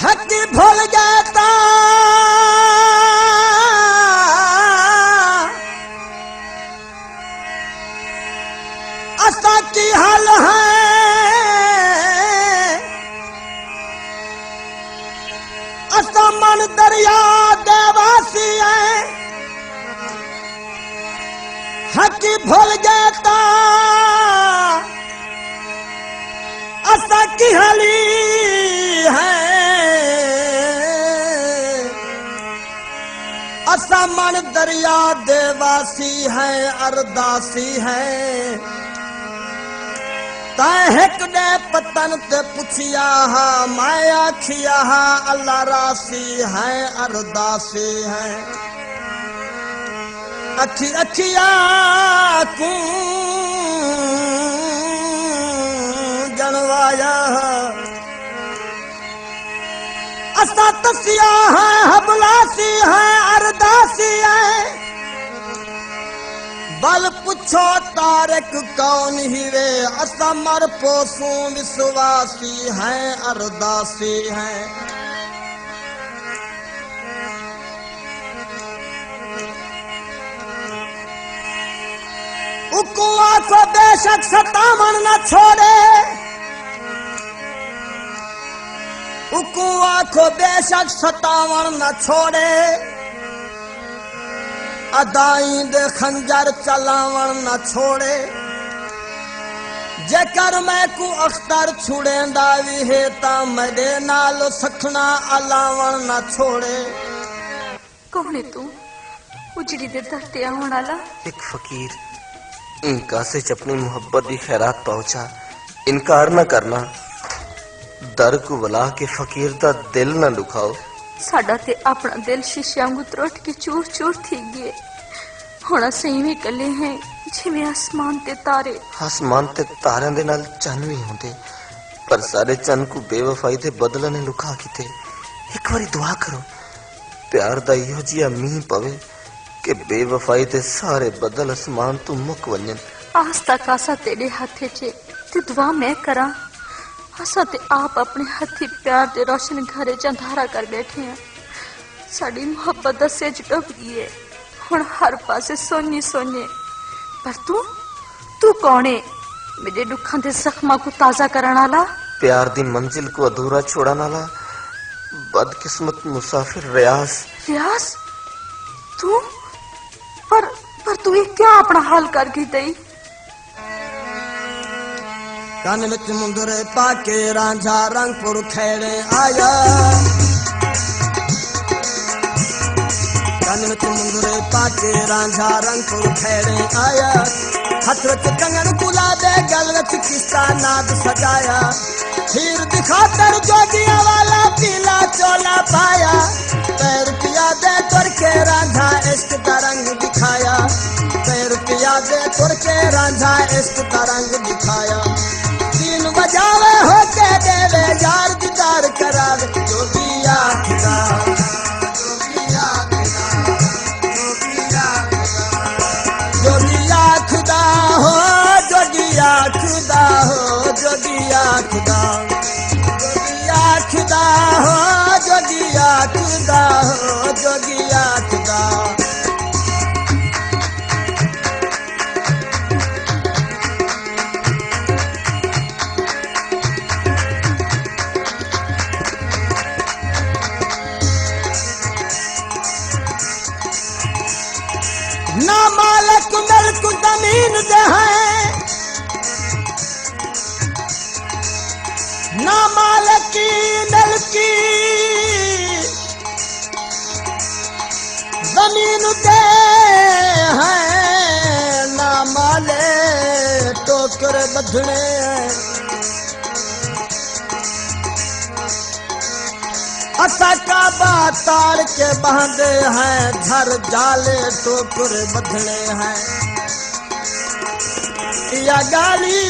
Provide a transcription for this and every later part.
हक भूल जाता असा की हाल है असा मन दरिया देवासी है हक भूल जाता असा की हाली है असा मन दरिया देवासी है अरदासी है ताहिक ने पतन ते पुछिया हा मैं आखिया हा अल्लाह रासी है अरदासी है अखी अखिया कू जनवाया असा तसिया है हबलासी है अरदासी है बल पुछो तारक कौन हीरे असा मर पोसू विश्वासी है अरदासी है उकुआ को बेशक सतावन न छोड़े उकुआ को बेशक सतावन न छोड़े अदाई दे खंजर चलावन न छोड़े जेकर मैं को अख्तर छुड़ेंदा भी है ता मेरे नाल सखना अलावन न छोड़े। कौन है तू उजड़ी दे धरते आवन वाला? एक फकीर इनका से अपनी मोहब्बत की खैरात पहुंचा इनकार न करना दर को बुला के फकीर दा दिल न दुखाओ साडा ते अपना दिल शीशे वांगू त्रुट के चूर चूर थी गए हुण असीं इवें कले हैं जिवें आसमान ते तारे। आसमान ते तारे दे नाल चन भी होंदे पर सारे चन को बेवफाई दे बदले ने लुका कीते। एक बारी दुआ करो प्यार दा इहो जिहा मींह पवे कि बेवफाई दे सारे बदल आसमान तो मुक वञन। आज तक आसा तेरे हाथे च ते दुआ मैं करा असा ते आप अपने हथी प्यार दे रोशन घरे च अंधारा कर बैठे हैं साड़ी मोहब्बत दा सेज डुब गई है हुण हर पासे सोने सोने पर तू कौन है मेरे दुखां दे जख्मां को ताजा करन वाला प्यार दी मंजिल को अधूरा छोड़न वाला बदकिस्मत मुसाफिर रियाज तू पर तू ये क्या अपना हाल कर गई दई कान विच मुंदरे पाके रांझा रंगपुर खेड़े आया कान विच मुंदरे पाके रांझा रंगपुर खेड़े आया हथ विच कंगन गुलाबे गल विच किस्सा नाद सजाया हीर दिखातर जोगिया वाला पीला चोला पाया पैर पिया दे तुर के रांझा इश्क दा रंग दिखाया पैर पिया दे तुर के रांझा इश्क दा रंग दिखाया तीन बजावे होके देवे यार दीदार करावे जोगिया खुदा जोगिया खुदा हो जोगिया खुदा हो जोगिया खुदा जोगिया खुदा हो जोगिया खुदा हो जोगिया खुदा ना मालक मुल्क जमीन दे है ना मालकी मिल्की जमीन दे है ना माले टोकर बधने असा काबा तार के बांधे हैं झर जाले टोकर बधने हैं या गाली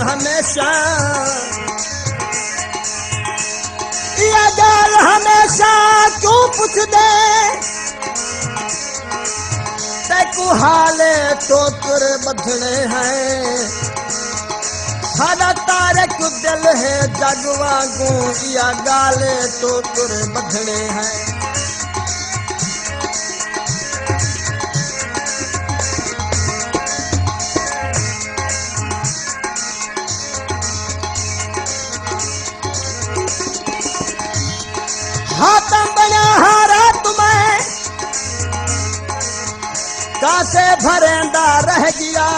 हमेशा या गाल हमेशा क्यों पूछ दे तेकु हाले टोकर बधने हैं सादा तारे को दिल है जगवागू या गाले तो तुर बधने हैं हाथम बना हारा तुम्हें कासे भरेंदा रह गया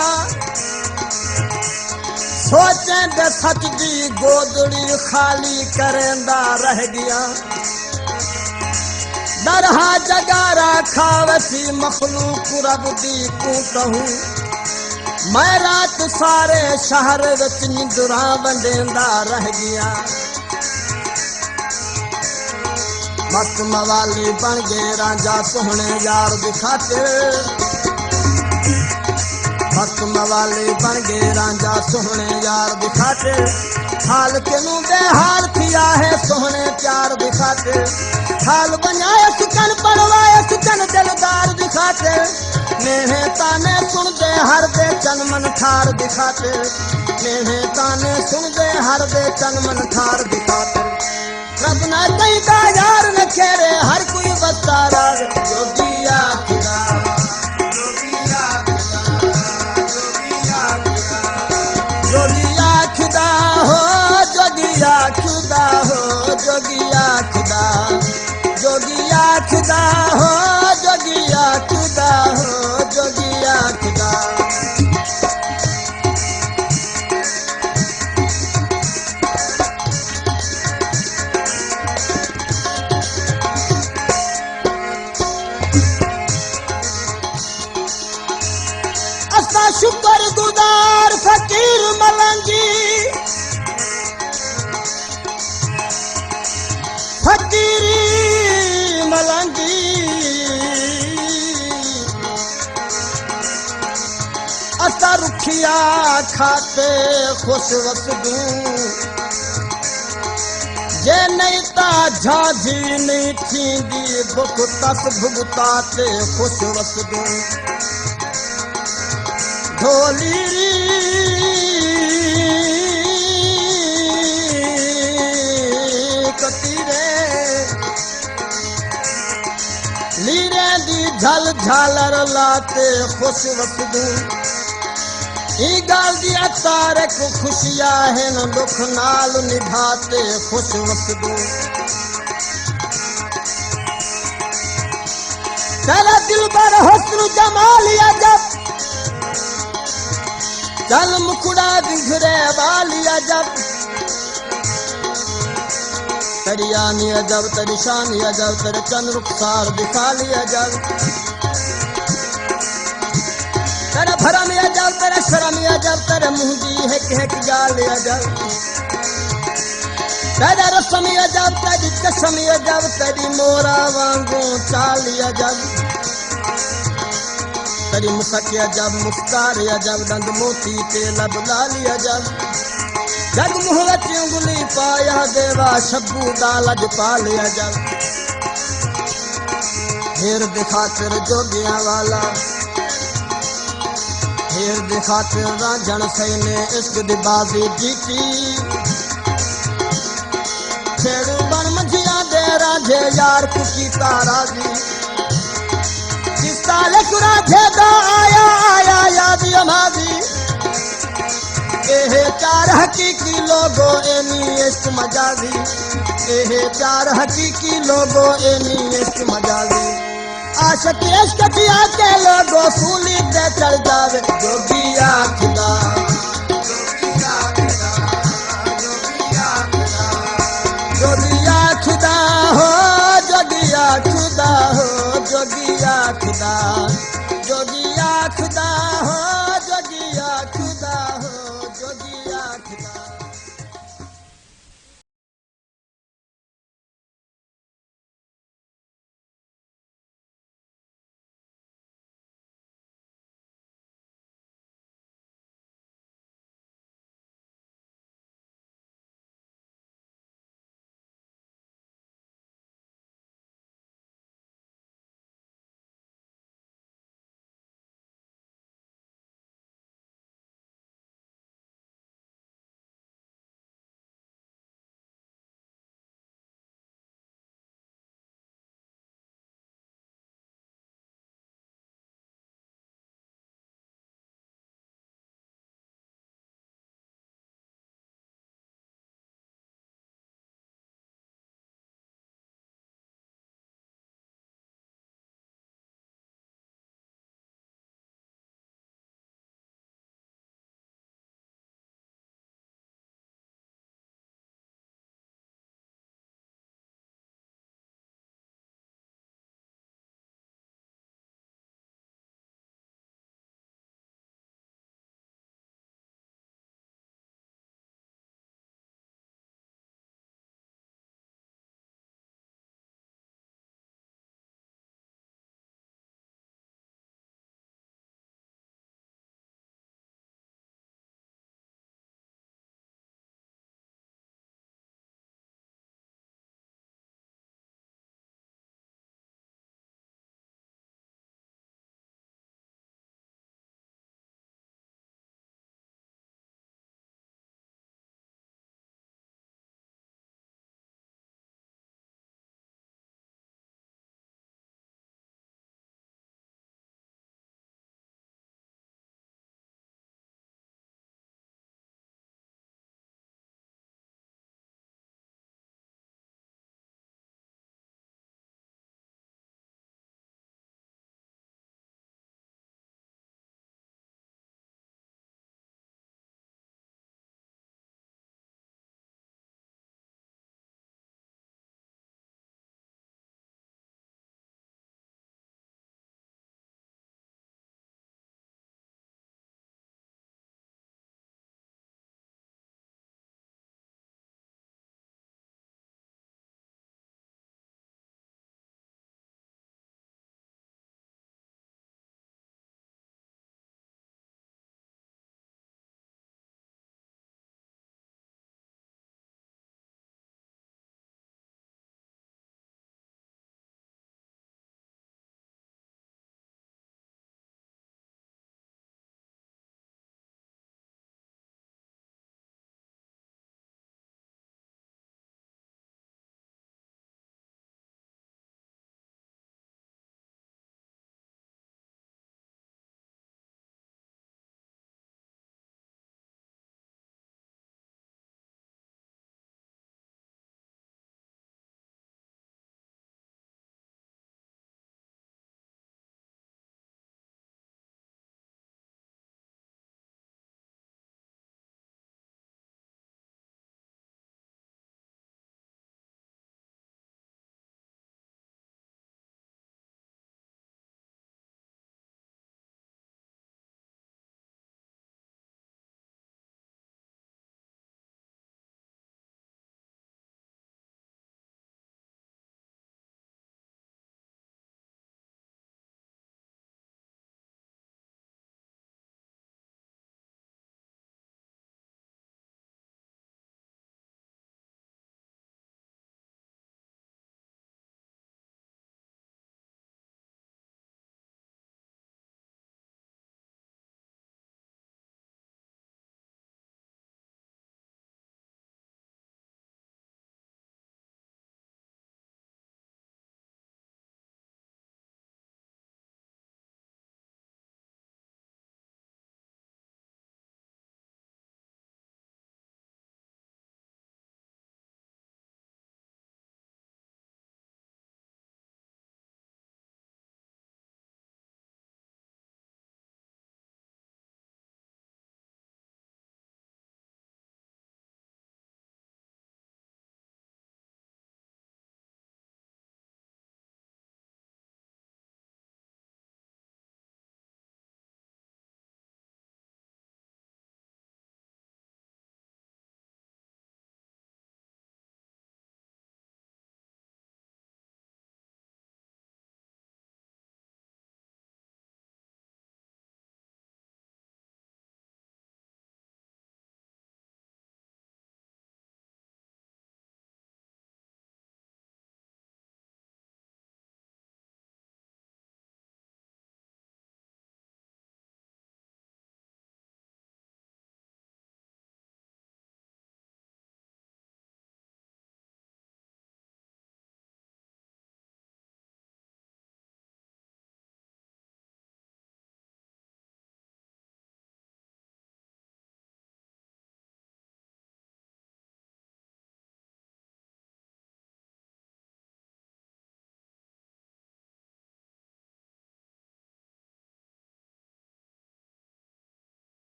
सोचें दे सच दी गोदड़ी खाली करेंदा रह गया दरहा जगारा खावसी मखलूक रब दी कूटहूं मैं रात सारे शहर विच निंदरा वंडेंदा रह गया मस्त मवाली बन गए राजा सोहने यार दिखाते मस्त मवाली बन गए राजा सोहने यार दिखाते हाल के नू बेहाल किया है सोहने प्यार दिखाते हाल बनाए सुकन पड़वाए सुकन दिलदार दिखाते नेहे ताने सुन दे हर दे चन मन ठार दिखाते नेहे ताने सुन दे हर दे चन मन ठार दिखाते रब ना कहीं का यार न खेरे हर कोई बस्ता राग जोगिया खुदा जोगिया खुदा जोगिया खुदा हो जोगिया खुदा हो जोगिया खुदा जोगिया खुदा हो जोगिया खुदा हो जोगिया खुदा शुक्र गुजार फकीर मलंगी फकीरी मलंगी असा रुखिया खाते खुश वसदू जे नहीं ता झाझी नहीं थींदी बुख तस भुगताते खुश वसदू ढोली कतीरे लीरे दी झल झालर लाते खुश वसदू ई गाल दी तारे को खुशियां है न दुख नाल निभाते खुश वसदू तेरा दिल पर हुस्न जमाल अजब चल मुकुड़ा दिखरे वालिया जब तेरी आनी अजब तेरी शानी अजब तेरे चंद रुखसार दिखा लिया जब तेरा भरम अजब तेरा शर्म अजब तेरे मुंह दी है गाल अजब तेरा रस्म अजब तेरी कसम अजब तेरी मोरा वांगू चाल अजब तेरी मुस्क अजब मुस्कार अजब दंद मोती ते लब लाली अजब जग मुँह विच उंगली पाया देवा शब्बू दालज पाल अजब हेर दिखातिर जोगिया वाला हेर दिखातिर रांझण सही ने इश्क दी बाजी जीती छेड़ू बन मंझिया दे रांझे यार कुकी ताराजी साले कुरा झेदा आया आया याद यमादी एहे चार हकीकी लोगो एनी इश्क मजादी एहे चार हकीकी लोगो एनी इश्क मजादी आशिक इश्क किया के लोगो सूली दे चढ़ जावे जोगिया खुदा जोगिया खुदा हो जोगिया खुदा हो जोगिया खुदा जोगिया खुदा हो जोगिया खुदा हो जोगिया खुदा